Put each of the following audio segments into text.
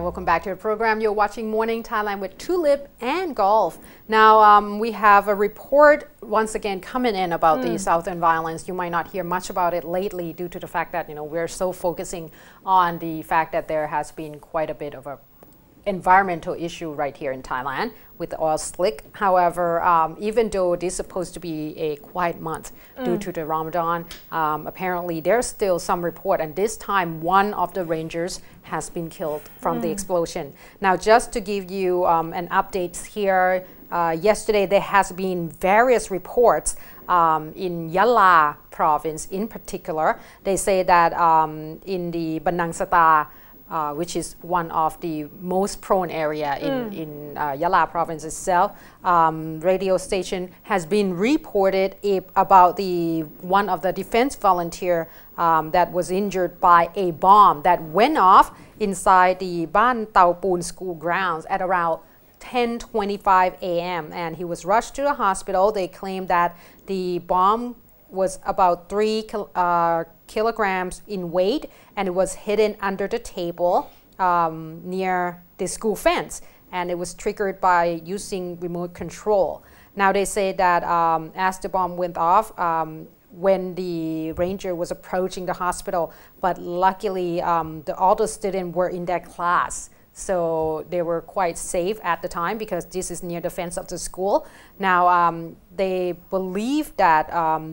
welcome back to the program. You're watching Morning Thailand with Tulip and Golf. Now we have a report once again coming in about the Southern violence. You might not hear much about it lately due to the fact that we're so focusing on the fact that there has been quite a bit of a environmental issue right here in Thailand with the oil slick. However, even though it is supposed to be a quiet month due to the Ramadan, apparently there's still some report, and this time one of the rangers has been killed from the explosion. Now, just to give you an update here, yesterday there has been various reports in Yala province in particular. They say that in the Bandang Sata, which is one of the most prone area in Yala province itself, radio station has been reported about one of the defense volunteer that was injured by a bomb that went off inside the Ban Tau Poon school grounds at around 10:25 a.m. and he was rushed to the hospital. They claimed that the bomb was about 3 kilograms in weight, and it was hidden under the table near the school fence, and it was triggered by using remote control. Now they say that as the bomb went off, when the ranger was approaching the hospital, but luckily all the students were in their class, so they were quite safe at the time because this is near the fence of the school. Now they believe that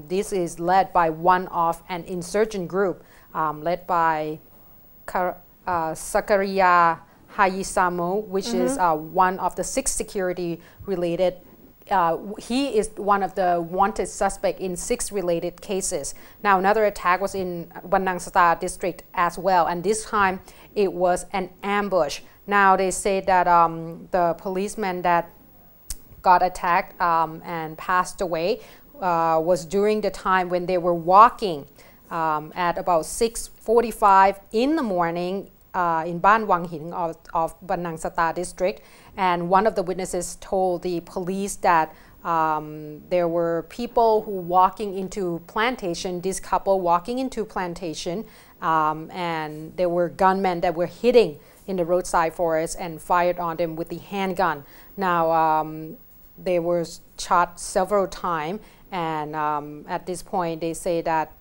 this is led by one of an insurgent group led by Sakaria Hayisamo, which is one of the 6 security related. He is one of the wanted suspects in 6 related cases. Now another attack was in Bandang Sata district as well, and this time it was an ambush. Now they say that the policeman that got attacked and passed away was during the time when they were walking at about 6:45 in the morning in Ban Wang Hin of Bandang Sata district, and one of the witnesses told the police that there were people who walking into plantation, this couple walking into plantation, and there were gunmen that were hitting in the roadside forest and fired on them with the handgun. Now they were shot several times, and at this point they say that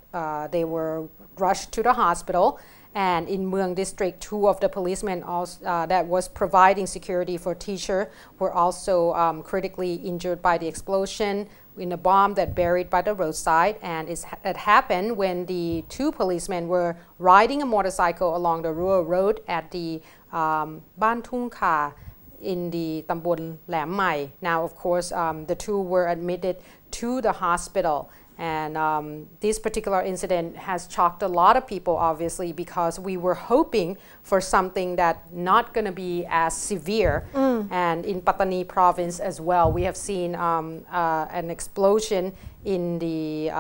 they were rushed to the hospital. And in Mueang district, 2 of the policemen that was providing security for teacher were also critically injured by the explosion in a bomb that buried by the roadside. And it happened when the 2 policemen were riding a motorcycle along the rural road at the Ban Thung Kha in the Tambon Lam Mai. Now, of course, the 2 were admitted to the hospital. And this particular incident has shocked a lot of people, obviously, because we were hoping for something that not going to be as severe. And in Pattani province as well, we have seen an explosion in the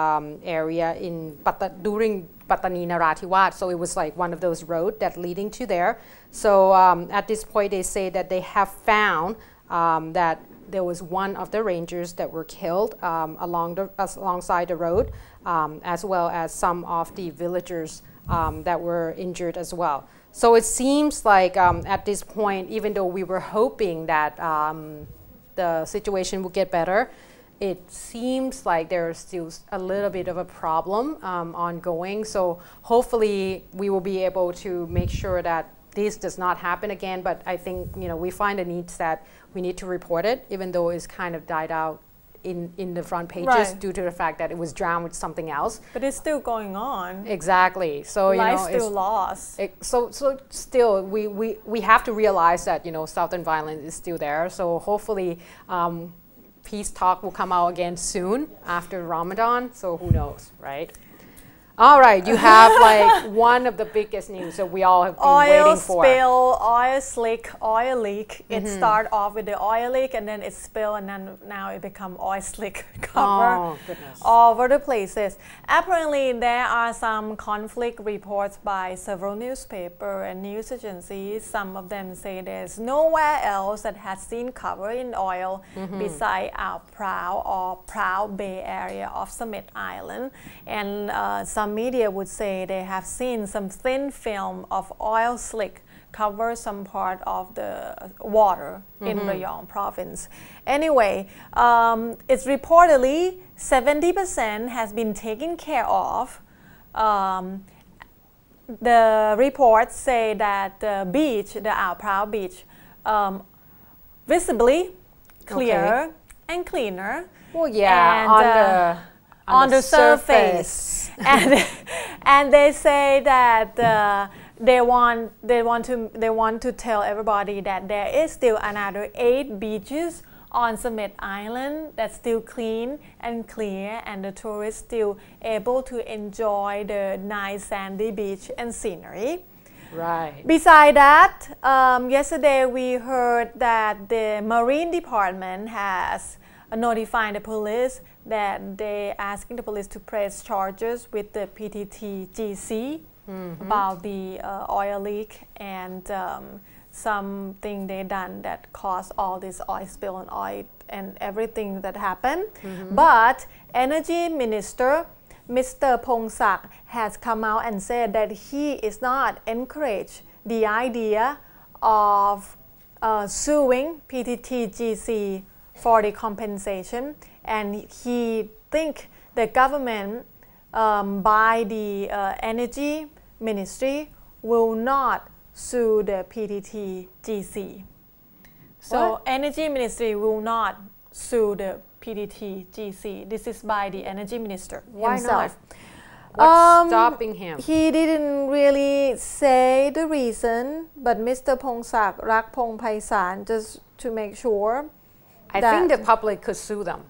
area during Pattani Narathiwat. So it was like one of those roads that leading to there. So at this point, they say that they have found that there was one of the rangers that were killed alongside the road, as well as some of the villagers that were injured as well. So it seems like at this point, even though we were hoping that the situation would get better, it seems like there's still a little bit of a problem ongoing. So hopefully we will be able to make sure that this does not happen again, but I think we find the needs that we need to report it, even though it's kind of died out in the front pages due to the fact that it was drowned with something else. But it's still going on. Exactly. So life's still lost. So still we have to realize that Southern violence is still there. So hopefully peace talk will come out again soon after Ramadan. So who knows, right? All right, you have like one of the biggest news that we all have been waiting for. Oil spill, oil slick, oil leak. It started off with the oil leak, and then it spilled, and then now it become oil slick cover all over the places. Apparently, there are some conflict reports by several newspapers and news agencies. Some of them say there's nowhere else that has seen cover in oil beside our Proud Bay area of Summit Island, and some media would say they have seen some thin film of oil slick cover some part of the water in Rayong province. Anyway, it's reportedly 70% has been taken care of. The reports say that the beach, the Ao Prao beach, visibly clearer and cleaner. Well, yeah, on the surface. and they say that they want to tell everybody that there is still another 8 beaches on Summit Island that's still clean and clear, and the tourists still able to enjoy the nice sandy beach and scenery. Right. Beside that, yesterday we heard that the Marine Department has notified the police that they asking the police to press charges with the PTTGC about the oil leak and something they done that caused all this oil spill and oil and everything that happened. But Energy Minister Mr. Pongsak has come out and said that he is not encourage the idea of suing PTTGC for the compensation, and he think the government by the Energy Ministry will not sue the PTTGC. So Energy Ministry will not sue the PTTGC. This is by the Energy Minister himself. What's stopping him? He didn't really say the reason, but Mr. Pongsak Rakpong Paisan, just to make sure. I think the public could sue them,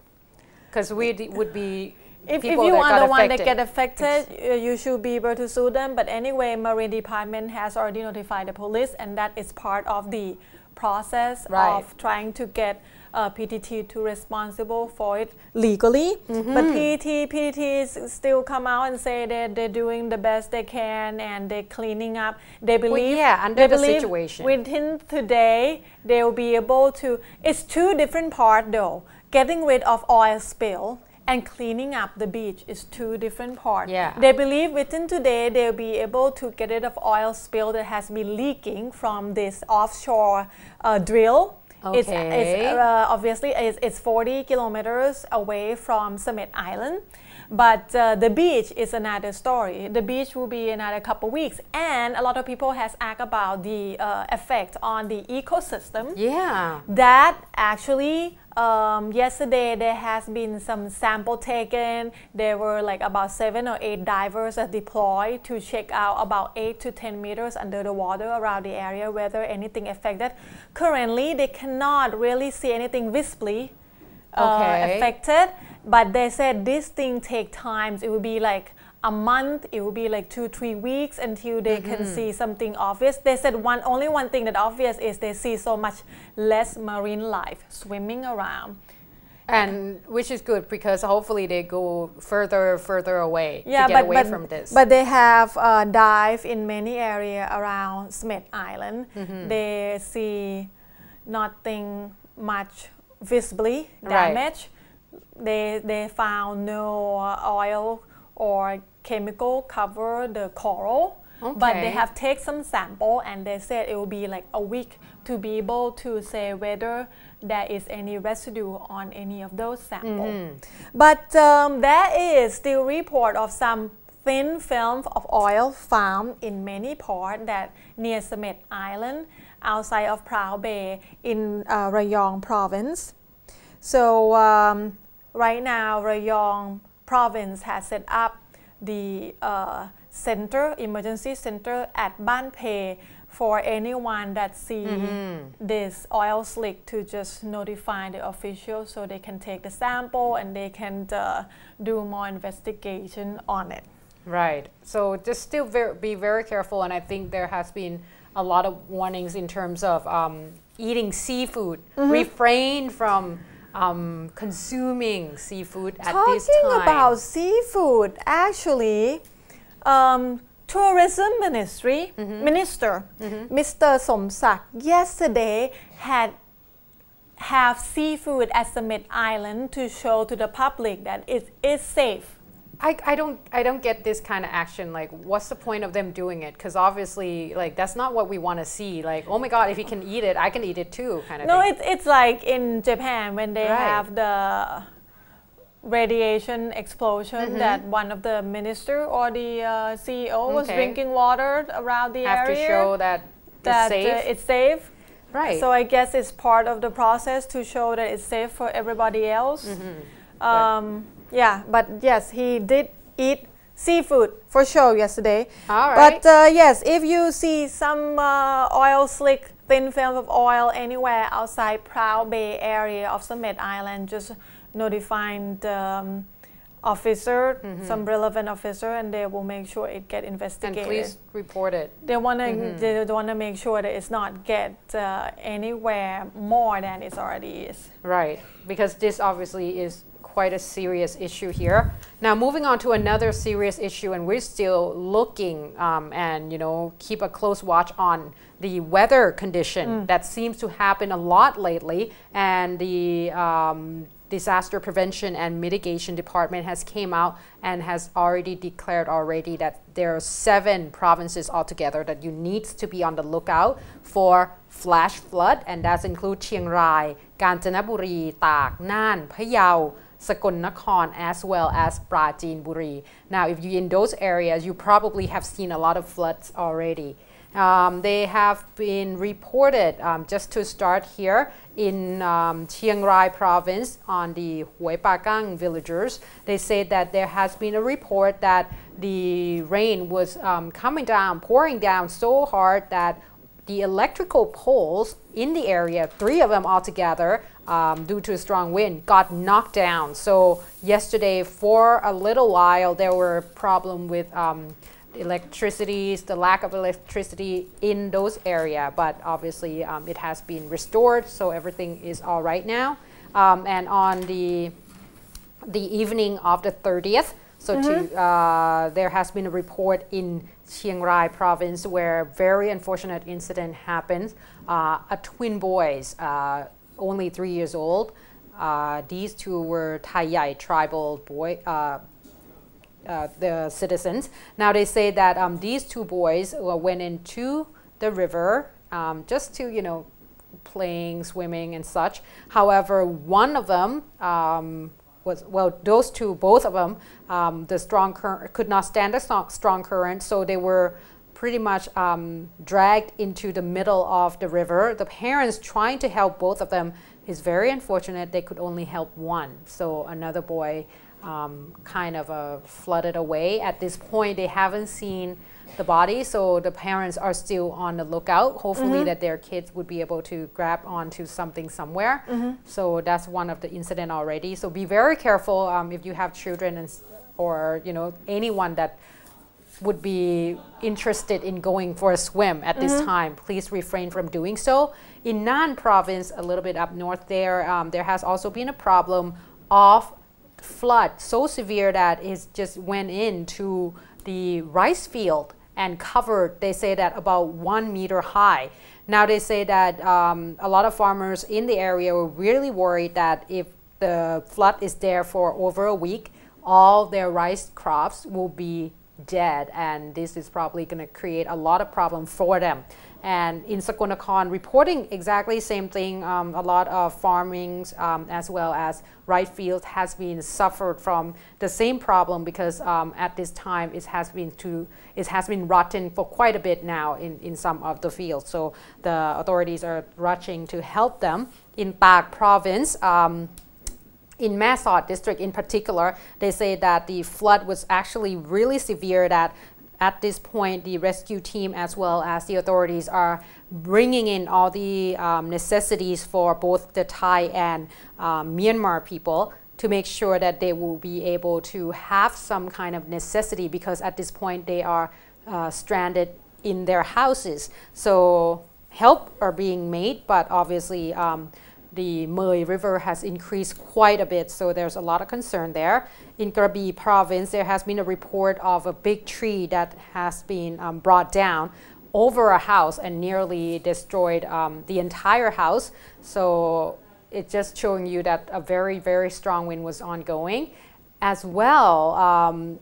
because we would be if you are the one that get affected, you should be able to sue them. But anyway, Marine Department has already notified the police, and that is part of the process of trying to get PTT to responsible for it legally. But PTT still come out and say that they're doing the best they can and they're cleaning up. They believe, under the situation, within today they will be able to. It's 2 different parts though. Getting rid of oil spill and cleaning up the beach is 2 different parts. They believe within today they'll be able to get rid of oil spill that has been leaking from this offshore drill. It's obviously it's 40 kilometers away from Summit Island, but the beach is another story. The beach will be another couple weeks, and a lot of people has asked about the effect on the ecosystem. That actually yesterday there has been some sample taken. There were like about 7 or 8 divers that deployed to check out about 8 to 10 meters under the water around the area whether anything affected. Currently they cannot really see anything visibly affected, but they said this thing take time. It will be like a month, it will be like 2-3 weeks until they can see something obvious. They said only one thing that obvious is they see so much less marine life swimming around. And which is good, because hopefully they go further away to get away from this. But they have dive in many areas around Summit Island. They see nothing much visibly damaged. They found no oil or chemical cover the coral, but they have taken some sample and they said it will be like a week to be able to say whether there is any residue on any of those samples. But there is still report of some thin film of oil found in many parts that near Summit Island outside of Prao Bay in Rayong province. So right now Rayong province has set up the emergency center at Ban Phe for anyone that see this oil slick to just notify the officials so they can take the sample and they can do more investigation on it. Right. So just still be very careful, and I think there has been a lot of warnings in terms of eating seafood. Refrain from consuming seafood at this time. Talking about seafood, actually, Tourism Ministry Minister Mr. Somsak yesterday have seafood at Summit Island to show to the public that it is safe I don't get this kind of action. Like, what's the point of them doing it? Because obviously, like, that's not what we want to see. Like, oh my God, if he can eat it, I can eat it too, kind of thing. No, it's like in Japan when they have the radiation explosion that one of the minister or the CEO was drinking water around the area. Have to show that it's safe. Right. So I guess it's part of the process to show that it's safe for everybody else. Yeah, but yes, he did eat seafood for sure yesterday. All right. But yes, if you see some oil slick, thin film of oil anywhere outside Proud Bay area of Summit Island, just notify the officer, some relevant officer, and they will make sure it get investigated. And please report it. They wanna make sure that it's not get anywhere more than it already is. Right, because this obviously is quite a serious issue here. Now moving on to another serious issue, and we're still looking and keep a close watch on the weather condition that seems to happen a lot lately, and the Disaster Prevention and Mitigation Department has came out and has already declared that there are 7 provinces altogether that you need to be on the lookout for flash flood, and that includes Chiang Rai, Kanchanaburi, Tak, Nan, Phayao, Sakon Nakhon, as well as Prajin Buri. Now, if you're in those areas, you probably have seen a lot of floods already. They have been reported, just to start here, in Chiang Rai province on the Hue Pakang villagers. They say that there has been a report that the rain was pouring down so hard that the electrical poles in the area, 3 of them altogether, due to a strong wind, got knocked down. So yesterday, for a little while, there were problems with the lack of electricity in those areas, but obviously it has been restored, so everything is all right now. And on the evening of the 30th, there has been a report in Chiang Rai province where very unfortunate incident happened. A twin boys, only 3 years old. These 2 were Thai Yai tribal the citizens. Now they say that these 2 boys went into the river just to playing, swimming and such. However, one of them both of them, the strong current could not stand the strong current, so they were pretty much dragged into the middle of the river. The parents trying to help both of them is very unfortunate. They could only help one, so another boy kind of flooded away. At this point, they haven't seen the body, so the parents are still on the lookout, hopefully that their kids would be able to grab onto something somewhere. So that's one of the incident already. So be very careful if you have children or anyone that would be interested in going for a swim at this time. Please refrain from doing so. In Nan province, a little bit up north there has also been a problem of flood so severe that it just went into the rice field and covered, they say that about 1 meter high. Now they say that a lot of farmers in the area were really worried that if the flood is there for over a week, all their rice crops will be dead, and this is probably going to create a lot of problem for them. And in Sakon Nakhon, reporting exactly same thing, a lot of farmings as well as rice fields has been suffered from the same problem, because at this time it has been rotten for quite a bit now in some of the fields. So the authorities are rushing to help them. In Tak province, in Mae Sot district in particular, they say that the flood was actually really severe, that at this point, the rescue team as well as the authorities are bringing in all the necessities for both the Thai and Myanmar people to make sure that they will be able to have some kind of necessity, because at this point they are stranded in their houses. So help are being made, but obviously the Mui River has increased quite a bit, so there's a lot of concern there. In Krabi province, there has been a report of a big tree that has been brought down over a house and nearly destroyed the entire house. So it's just showing you that a very, very strong wind was ongoing. as well,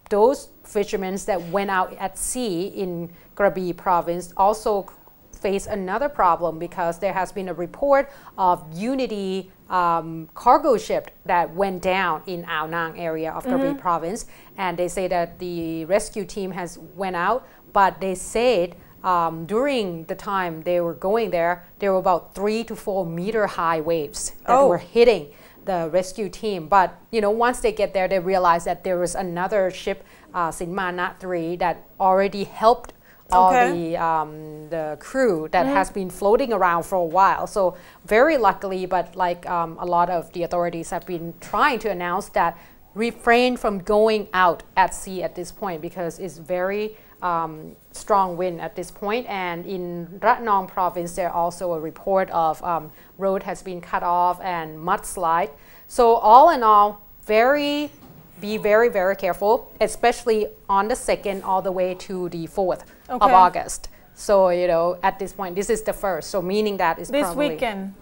those fishermen that went out at sea in Krabi province also face another problem because there has been a report of Unity cargo ship that went down in Ao Nang area of Krabi province, and they say that the rescue team has went out, but they said during the time they were going there were about 3 to 4 meter high waves that were hitting the rescue team. But once they get there, they realize that there was another ship, Sinma 3, that already helped all the crew that has been floating around for a while. So very luckily, but like a lot of the authorities have been trying to announce that refrain from going out at sea at this point because it's very strong wind at this point. And in Ratnong province, there also a report of road has been cut off and mudslide. So all in all, be very, very careful, especially on the 2nd all the way to the 4th of August. So, at this point, this is the 1st. So meaning that is this probably... weekend.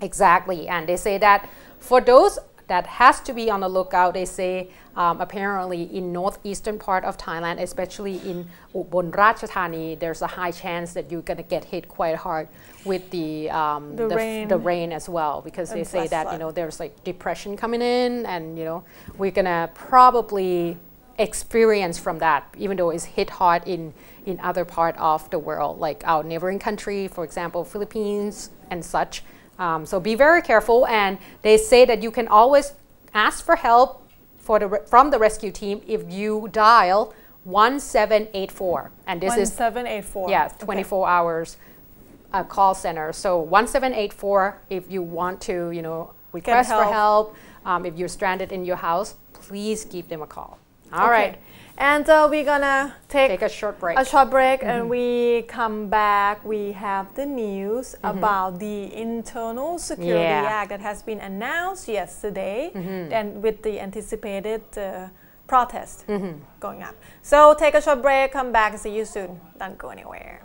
Exactly. And they say that for those that has to be on the lookout, they say apparently in northeastern part of Thailand, especially in Ubon Ratchathani, there's a high chance that you're going to get hit quite hard with the rain as well, because they say that there's like depression coming in, and we're going to probably experience from that, even though it's hit hard in other part of the world, like our neighboring country, for example, Philippines and such. So be very careful, and they say that you can always ask for help from the rescue team if you dial 1784, and this 1784. is 24 hours call center. So 1784 if you want to request for help. If you're stranded in your house, please give them a call. All right. And we're gonna take a short break. And we come back. We have the news about the Internal Security Act that has been announced yesterday, and with the anticipated protest going up. So take a short break, come back, see you soon. Don't go anywhere.